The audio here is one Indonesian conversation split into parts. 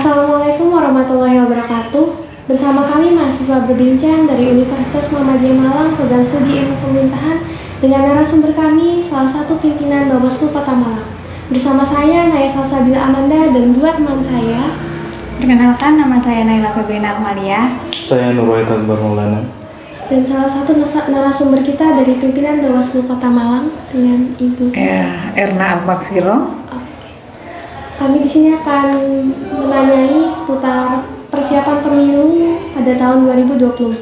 Assalamualaikum warahmatullahi wabarakatuh. Bersama kami mahasiswa berbincang dari Universitas Muhammadiyah Malang, program studi ilmu pemerintahan, dengan narasumber kami, salah satu pimpinan Bawaslu Kota Malang. Bersama saya Naya Salsabila Amanda dan dua teman saya. Perkenalkan, nama saya Naila Febrina Akmalia. Saya Nurwahid Akbar Maulana. Dan salah satu narasumber kita dari pimpinan Bawaslu Kota Malang dengan Ibu Erna Al-Makfiro. Kami di sini akan menanyai seputar persiapan pemilu pada tahun 2024.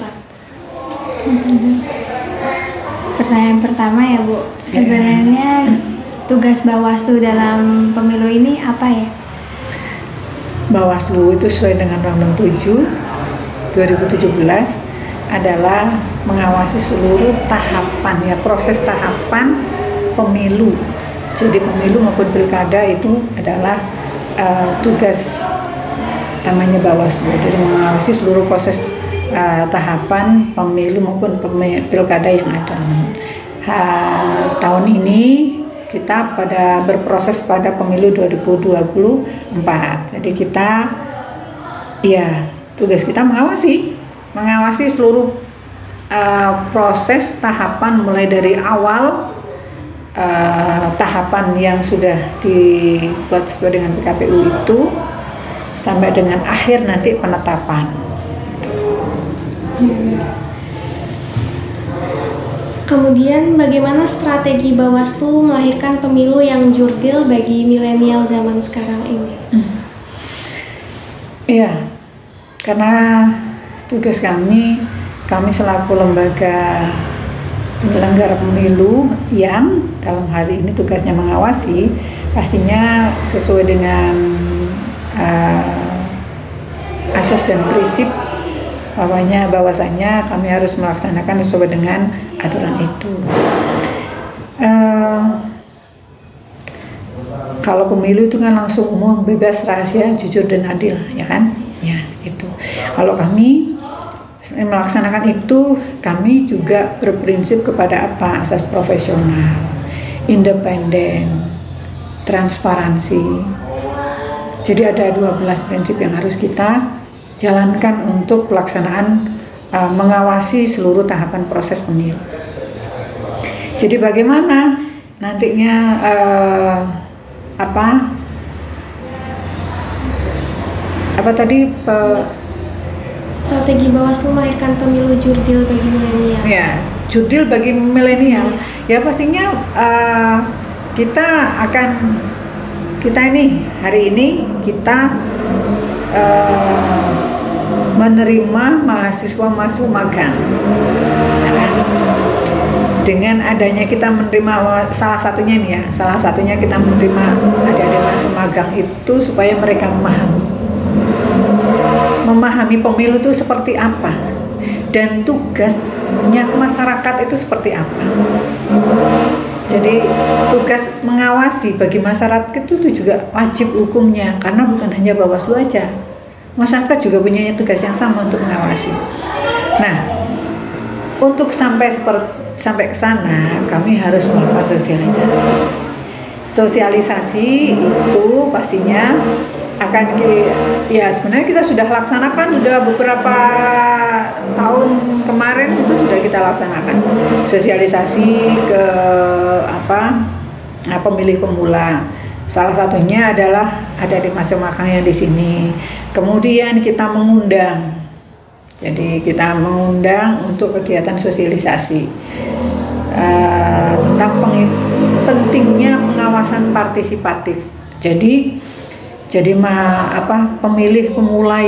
Pertanyaan pertama ya Bu, sebenarnya tugas Bawaslu dalam pemilu ini apa ya? Bawaslu itu sesuai dengan Undang-Undang 7 2017 adalah mengawasi seluruh tahapan ya, proses tahapan pemilu. Jadi pemilu maupun pilkada itu adalah tugas namanya Bawaslu. Jadi mengawasi seluruh proses tahapan pemilu maupun pilkada yang ada. Tahun ini kita berproses pada pemilu 2024. Jadi kita tugas kita mengawasi seluruh proses tahapan mulai dari awal tahapan yang sudah dibuat sesuai dengan PKPU itu sampai dengan akhir nanti penetapan. Kemudian bagaimana strategi Bawaslu melahirkan pemilu yang jurdil bagi milenial zaman sekarang ini? Iya, karena tugas kami selaku lembaga penyelenggara pemilu yang dalam hal ini tugasnya mengawasi, pastinya sesuai dengan asas dan prinsip bahwasanya kami harus melaksanakan sesuai dengan aturan itu. Kalau pemilu itu kan langsung umum, bebas, rahasia, jujur dan adil, ya kan? Ya, gitu. Kalau kami melaksanakan itu, kami juga berprinsip kepada asas profesional, independen, transparansi. Jadi ada 12 prinsip yang harus kita jalankan untuk pelaksanaan mengawasi seluruh tahapan proses pemilu. Jadi bagaimana nantinya strategi Bawaslu melahirkan pemilu jurdil bagi milenial. Ya, jurdil bagi milenial. Ya pastinya hari ini kita menerima mahasiswa magang. Dengan adanya kita menerima salah satunya kita menerima adik-adik mahasiswa magang itu supaya mereka memahami pemilu itu seperti apa dan tugasnya masyarakat itu seperti apa. Jadi tugas mengawasi bagi masyarakat itu juga wajib hukumnya, karena bukan hanya Bawaslu aja, masyarakat juga punya tugas yang sama untuk mengawasi. Nah, untuk sampai ke sana kami harus melakukan sosialisasi itu pastinya akan sebenarnya kita sudah laksanakan, sudah beberapa tahun kemarin itu sudah kita laksanakan sosialisasi ke pemilih pemula. Salah satunya adalah ada di masa makanya di sini. Kemudian kita mengundang, jadi kita mengundang untuk kegiatan sosialisasi tentang pentingnya pengawasan partisipatif. Jadi pemilih pemula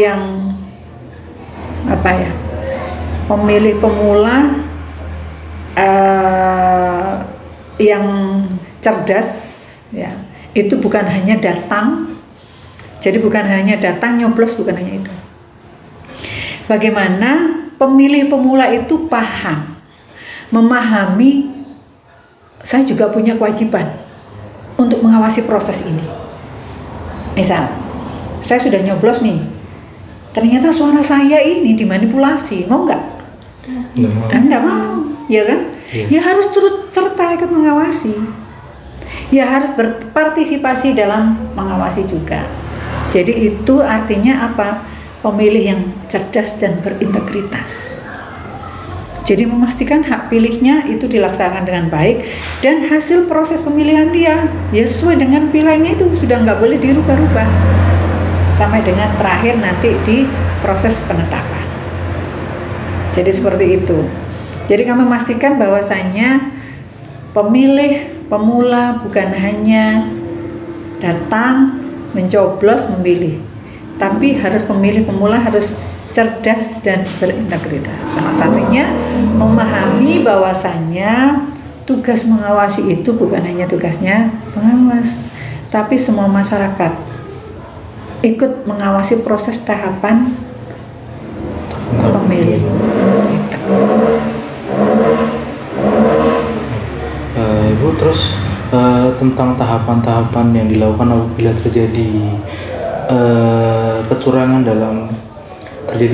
yang cerdas ya, itu bukan hanya datang. Jadi bukan hanya datang nyoblos, bukan hanya itu. Bagaimana pemilih pemula itu memahami saya juga punya kewajiban untuk mengawasi proses ini. Misal, saya sudah nyoblos nih, ternyata suara saya ini dimanipulasi, mau nggak? Nggak mau, ya kan? Ya harus turut serta ikut mengawasi. Ya harus berpartisipasi dalam mengawasi juga. Jadi itu artinya apa? Pemilih yang cerdas dan berintegritas. Jadi memastikan hak pilihnya itu dilaksanakan dengan baik dan hasil proses pemilihan dia ya sesuai dengan pilihannya itu sudah nggak boleh dirubah-rubah sampai dengan terakhir nanti di proses penetapan. Jadi seperti itu. Jadi kami memastikan bahwasanya pemilih pemula bukan hanya datang mencoblos memilih, tapi harus pemilih pemula harus cerdas dan berintegritas. Salah satunya memahami bahwasannya tugas mengawasi itu bukan hanya tugasnya pengawas, tapi semua masyarakat ikut mengawasi proses tahapan pemilu. Gitu. Ibu terus tentang tahapan-tahapan yang dilakukan apabila terjadi kecurangan dalam Ada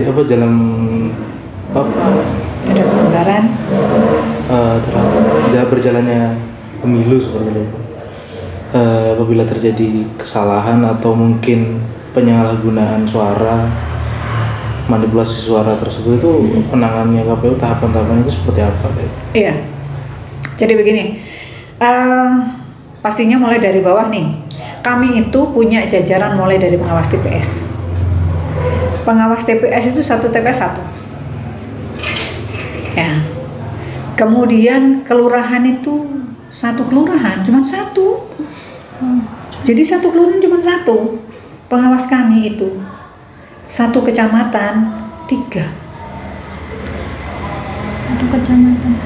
pelanggaran tidak berjalannya pemilu seperti itu. Apabila terjadi kesalahan atau mungkin penyalahgunaan suara, manipulasi suara tersebut itu penanganannya KPU tahapan-tahapan itu seperti apa? Iya. Jadi begini, pastinya mulai dari bawah nih. Kami itu punya jajaran mulai dari pengawas TPS. Pengawas TPS itu satu TPS satu. Ya. Kemudian kelurahan itu satu kelurahan cuma satu. Jadi satu kelurahan cuma satu. Pengawas kami itu satu kecamatan 3.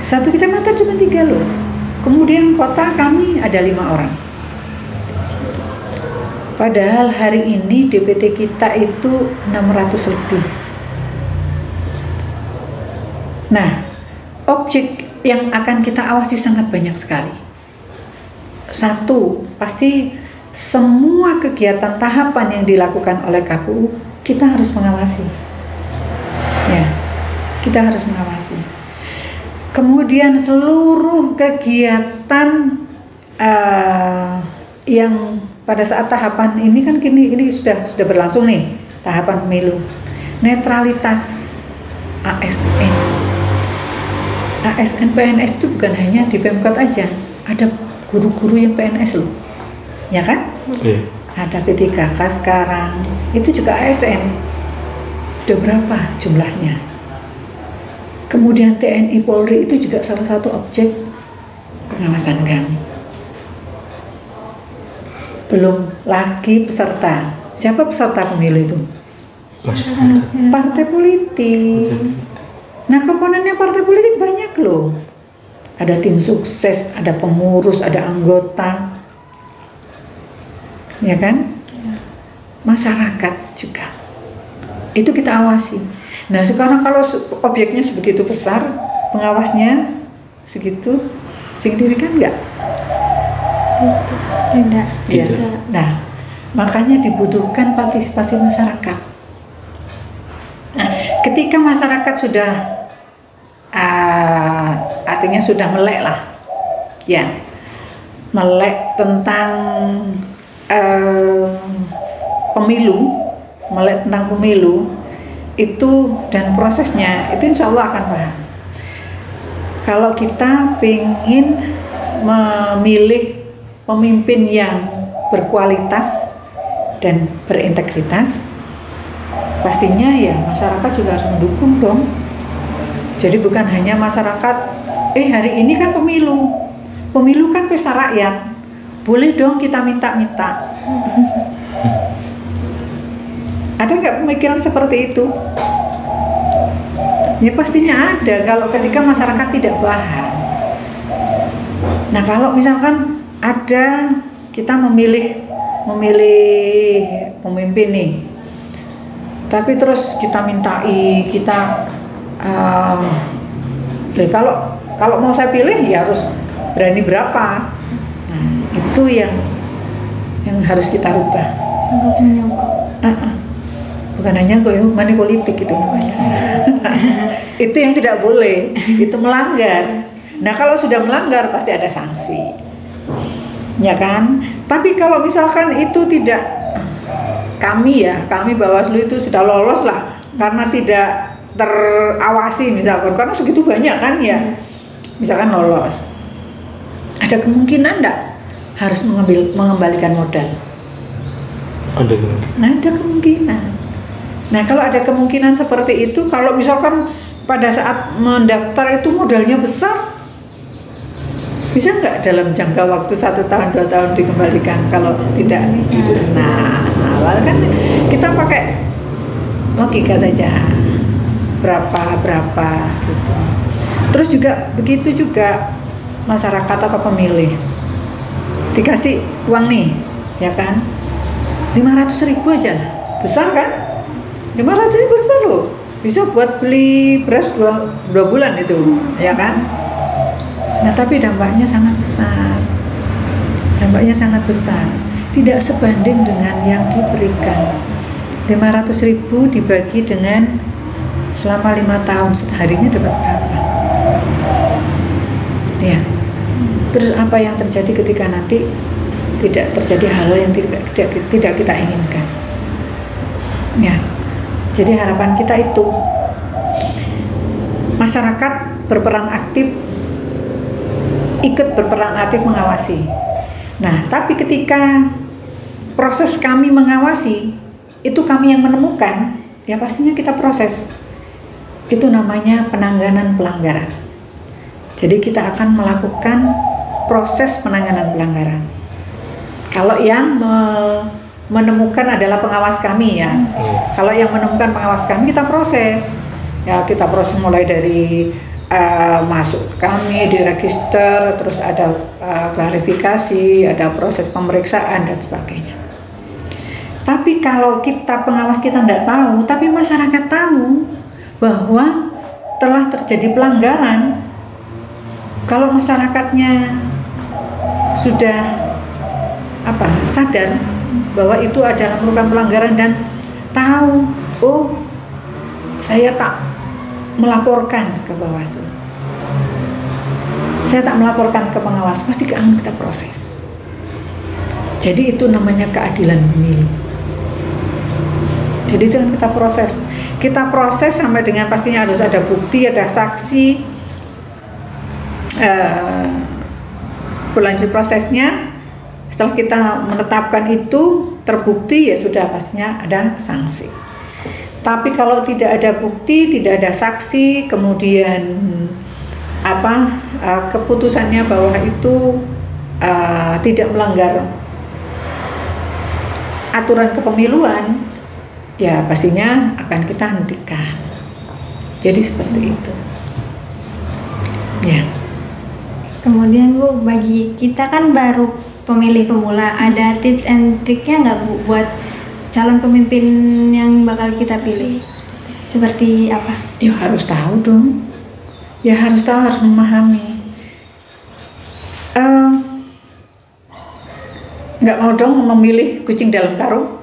Satu kecamatan cuma 3 loh. Kemudian kota kami ada 5 orang. Padahal hari ini DPT kita itu 600 lebih. Nah, objek yang akan kita awasi sangat banyak sekali. Satu, pasti semua kegiatan tahapan yang dilakukan oleh KPU kita harus mengawasi. Ya, kita harus mengawasi. Kemudian seluruh kegiatan yang pada saat tahapan ini kan ini sudah berlangsung nih tahapan pemilu. Netralitas ASN PNS itu bukan hanya di Pemkot aja, ada guru-guru yang PNS loh, ya kan? Iya. Ada P3K sekarang, itu juga ASN. Sudah berapa jumlahnya? Kemudian TNI Polri itu juga salah satu objek pengawasan kami. Belum lagi peserta. Siapa peserta pemilu itu? Partai politik. Nah, komponennya partai politik banyak loh. Ada tim sukses, ada pengurus, ada anggota. Ya kan? Masyarakat juga. Itu kita awasi. Nah, sekarang kalau objeknya sebegitu besar, pengawasnya segitu signifikan enggak? Tidak. Ya. Nah, makanya dibutuhkan partisipasi masyarakat. Nah, ketika masyarakat sudah artinya sudah melek lah, ya, melek tentang pemilu, melek tentang pemilu itu dan prosesnya, itu insya Allah akan paham. Kalau kita ingin memilih pemimpin yang berkualitas dan berintegritas, pastinya ya masyarakat juga harus mendukung dong. Jadi bukan hanya masyarakat, hari ini kan pemilu kan pesta rakyat, boleh dong kita minta-minta. Ada nggak pemikiran seperti itu? Ya pastinya ada kalau ketika masyarakat tidak paham. Nah, kalau misalkan ada kita memilih pemimpin nih, tapi terus kita mintai, kita kalau mau saya pilih ya harus berani berapa. Nah, itu yang harus kita rubah. Sangat menyogok. Bukan hanya money politik itu namanya. Itu yang tidak boleh, itu melanggar. Nah, kalau sudah melanggar pasti ada sanksi. Ya kan? Tapi kalau misalkan itu tidak kami Bawaslu itu sudah lolos lah karena tidak terawasi misalkan, karena segitu banyak kan ya, misalkan lolos, ada kemungkinan enggak harus mengembalikan modal? Ada kemungkinan. Ada kemungkinan. Nah kalau ada kemungkinan seperti itu, kalau misalkan pada saat mendaftar itu modalnya besar, bisa nggak dalam jangka waktu 1 tahun 2 tahun dikembalikan? Kalau tidak, nah awal kan kita pakai logika saja, berapa gitu. Terus juga begitu juga masyarakat atau pemilih dikasih uang nih, ya kan, 500.000 aja lah, besar kan? 500.000 besar loh, bisa buat beli beras 2 bulan itu, ya kan? Nah tapi dampaknya sangat besar, tidak sebanding dengan yang diberikan. 500.000 dibagi dengan selama 5 tahun, seharinya dapat berapa? Ya. Terus apa yang terjadi ketika nanti tidak terjadi hal yang tidak kita inginkan? Ya. Jadi harapan kita itu masyarakat berperan aktif, ikut berperan aktif mengawasi. Nah, tapi ketika proses kami mengawasi, itu kami yang menemukan, ya pastinya kita proses. Itu namanya penanganan pelanggaran. Jadi kita akan melakukan proses penanganan pelanggaran. Kalau yang menemukan adalah pengawas kami ya. Kalau yang menemukan pengawas kami, kita proses. Ya, kita proses mulai dari masuk ke kami, diregister, terus ada klarifikasi, ada proses pemeriksaan dan sebagainya. Tapi kalau kita pengawas kita tidak tahu, tapi masyarakat tahu bahwa telah terjadi pelanggaran, kalau masyarakatnya sudah sadar bahwa itu adalah merupakan pelanggaran dan tahu, oh saya tak melaporkan ke Bawaslu, saya tak melaporkan ke pengawas, pasti akan kita proses. Jadi itu namanya keadilan pemilu. Jadi itu kan kita proses sampai dengan pastinya harus ada bukti, ada saksi, berlanjut prosesnya. Setelah kita menetapkan itu terbukti, ya sudah pastinya ada sanksi. Tapi kalau tidak ada bukti, tidak ada saksi, kemudian keputusannya bahwa itu tidak melanggar aturan kepemiluan, ya pastinya akan kita hentikan. Jadi seperti itu. Ya. Kemudian Bu, bagi kita kan baru pemilih pemula, ada tips and triknya nggak Bu buat calon pemimpin yang bakal kita pilih? Seperti apa? Ya harus tahu dong. Ya harus tahu, harus memahami. Nggak mau dong memilih kucing dalam karung.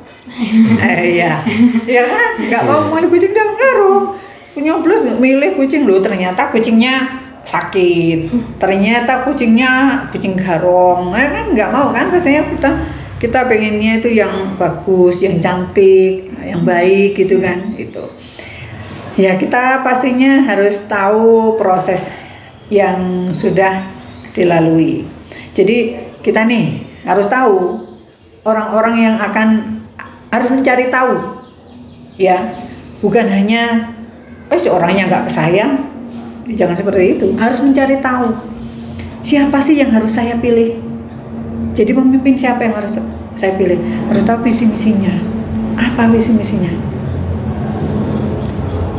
Ya kan, nggak mau milih kucing dalam karung. Nyoblos milih kucing loh, ternyata kucingnya sakit, ternyata kucingnya kucing garong, kan nggak mau kan, katanya kita pengennya itu yang bagus, yang cantik, yang baik gitu kan, itu. Ya kita pastinya harus tahu proses yang sudah dilalui. Jadi kita nih harus tahu orang-orang yang harus mencari tahu, ya bukan hanya orangnya nggak kesayang, jangan seperti itu. Harus mencari tahu siapa sih yang harus saya pilih. Jadi pemimpin siapa yang harus saya pilih, harus tahu visi misinya, apa visi misinya.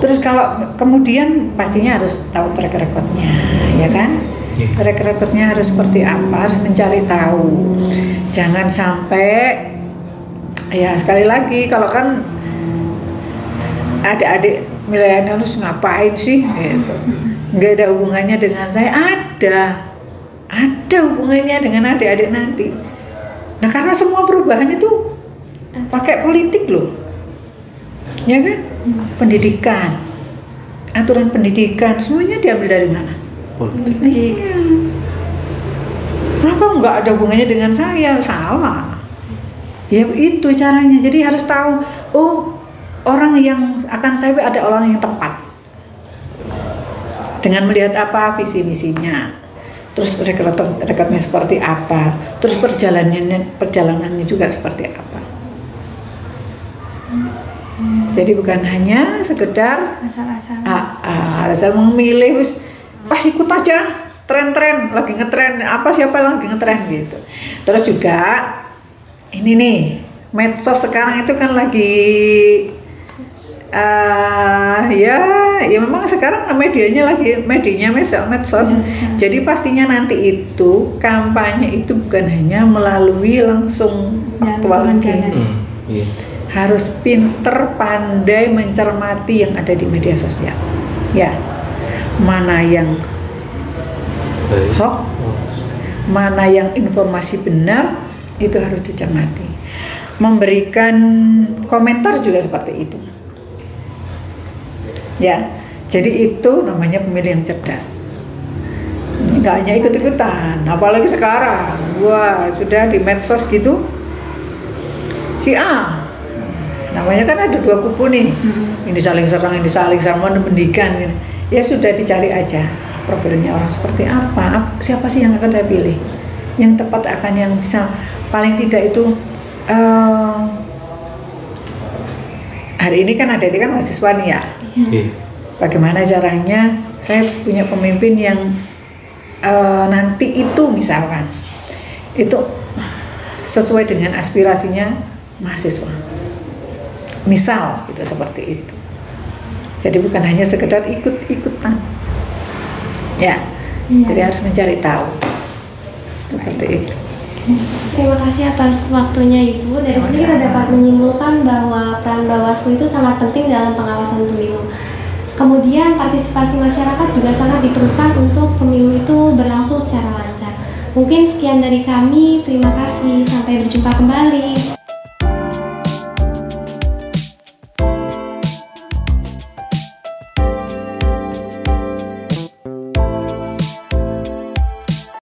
Terus kalau kemudian pastinya harus tahu track recordnya, ya kan? Track recordnya harus seperti apa, harus mencari tahu. Jangan sampai, ya sekali lagi, kalau kan adik-adik milenial harus ngapain sih gitu, nggak ada hubungannya dengan saya. Ada hubungannya dengan adik-adik nanti. Nah karena semua perubahan itu pakai politik loh, ya kan? Pendidikan, aturan pendidikan, semuanya diambil dari mana? Politik. Iya. Kenapa nggak ada hubungannya dengan saya? Salah. Ya itu caranya. Jadi harus tahu, oh orang yang akan saya pilih ada orang yang tepat. Dengan melihat apa visi-misinya, terus rekodnya seperti apa, terus perjalanannya juga seperti apa. Jadi bukan hanya sekedar asal memilih, pas ikut aja tren-tren, lagi ngetren apa, siapa lagi ngetren gitu. Terus juga ini nih, medsos sekarang itu kan lagi ya memang sekarang medianya medsos. Jadi pastinya nanti itu kampanye itu bukan hanya melalui langsung aktual ini. Harus pinter, pandai mencermati yang ada di media sosial. Ya, mana yang hoax, mana yang informasi benar, itu harus dicermati. Memberikan komentar juga seperti itu. Ya, jadi itu namanya pemilih yang cerdas. Nggak hanya ikut-ikutan, apalagi sekarang, wah sudah di medsos gitu, si A, namanya kan ada dua kubu nih, ini saling serang, ini saling sama mendikan, ya sudah dicari aja profilnya orang seperti apa, siapa sih yang akan saya pilih, yang tepat akan yang bisa paling tidak itu. Hari ini kan mahasiswa nih ya. Bagaimana caranya saya punya pemimpin yang nanti itu misalkan itu sesuai dengan aspirasinya mahasiswa. Misal gitu, seperti itu. Jadi bukan hanya sekedar ikut-ikutan. Ya. Jadi harus mencari tahu. Seperti itu. Terima kasih atas waktunya Ibu. Dari sini kita dapat menyimpulkan bahwa peran Bawaslu itu sangat penting dalam pengawasan pemilu. Kemudian partisipasi masyarakat juga sangat diperlukan untuk pemilu itu berlangsung secara lancar. Mungkin sekian dari kami, terima kasih, sampai berjumpa kembali.